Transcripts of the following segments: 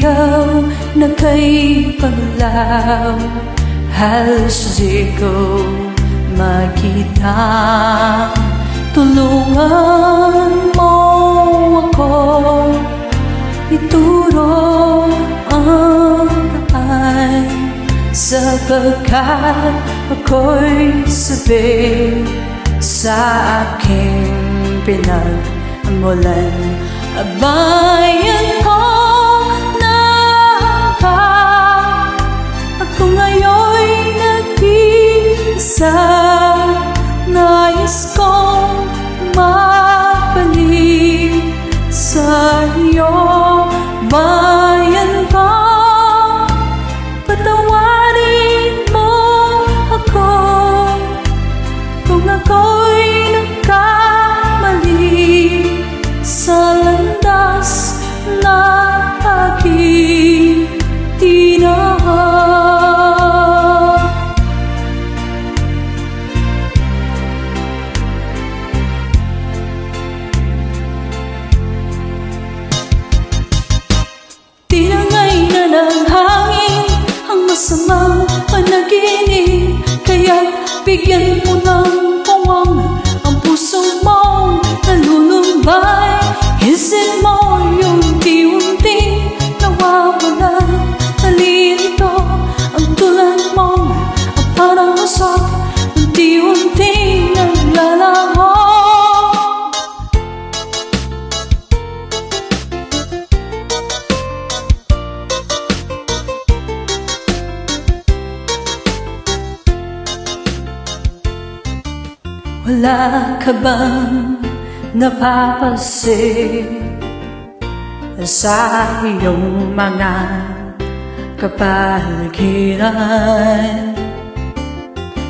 ikaw na kay paglaw, halos di ko makita. Tulungan mo ako, ituro ang daan, sapagkat ako'y sabi sa aking pinagmulan. Bayan ko na ako ngayon'y nag-iisa. Nais kong mabalik sa iyo. Bayan ko, patawarin mo ako kung ako'y nagkamali sa landas na aking tinahak. Tinangay na ng hangin ang masamang panaginip, kaya't bigyan mo ng puwang ang puso mong nalulumbay. Isip mo yung unti-unting nawawala, nalilito ang tulad mong ang parang usok, unti-unting naglalaho. Wala ka bang napapansin sa iyong mga kapaligiran?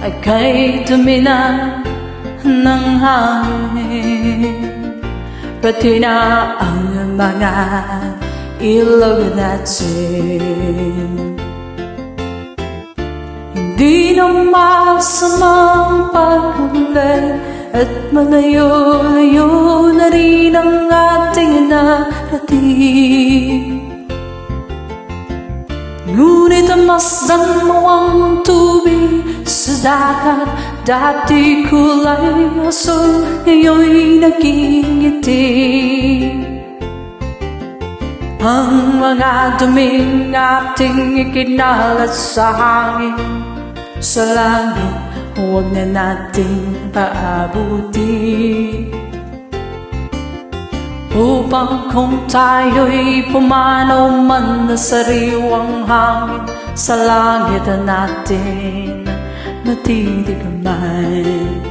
Ay kay tumina ng hangin, pati na ang mga ilog natin. Hindi na masamang pagkulan at malayo-layo na rin ang ating narating. Ngunit ang masdan mo ang tubig sa dagat, dati kulay asul, ngayon'y naging itim. Ang mga duming ating ikinalat sa hangin, sa langit, huwag na nating paabuti, upang kung tayo'y pumanaw man na sariwang hangin, sa langit natin matitigman.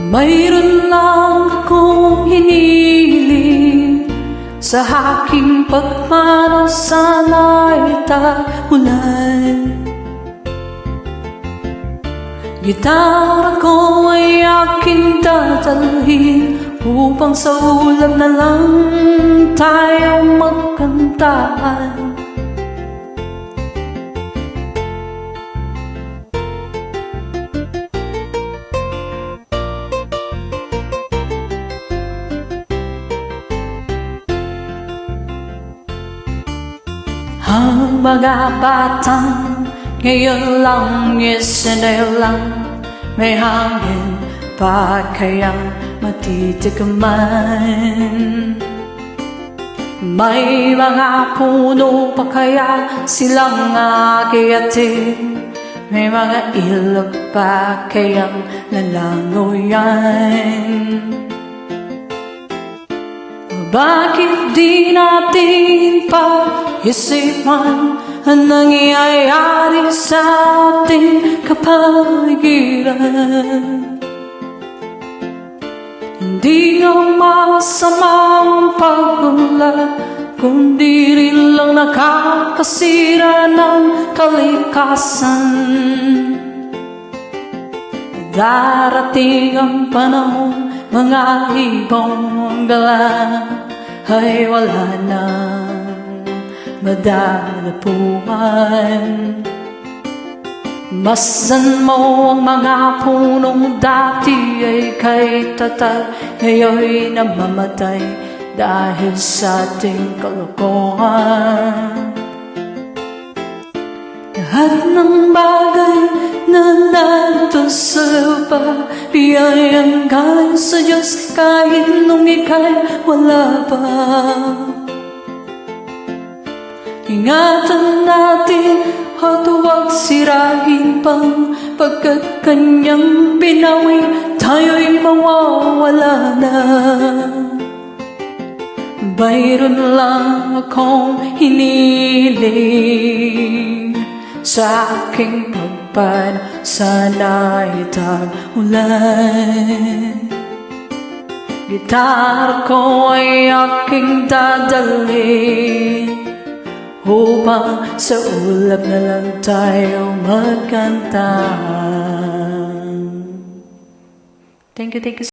Mayroon lang akong hiniling sa aking pagmanaw, sana'y tagulan. Gitara ko ay aking dadalhin, upang sa ulan na lang tayo magkantahan. Ang mga batang ngayon lang isinilang, may hangin pa kayang matitikman? May mga puno pa kaya silang aakitin? May mga ilog pa kayang lalangoyan? Bakit di natin pag-isipan ang nangyayari sa ating kapaligiran? Hindi nga masama ang pag-ulan, kundi rin lang nakakasira ng kalikasan. Darating ang panahon, mga ibang gala ay wala nang madalapuan. Masdan mo ang mga punong dati ay kay tatag, ngayon'y namamatay dahil sa ating kalokohan. Lahat ng bagay na narito sa lupa, biyayang galing sa Diyos kahit nung ika'y wala pa. Ingatan natin at huwag sirahin pang, pagkat kanyang binawi, tayo'y mawawala na. Mayroon lang akong hiniling sa aking pagpad, sana'y tag-ulan. Gitara ko ay aking dadalhin upang sa ulap na lang tayo magkanta. Thank you.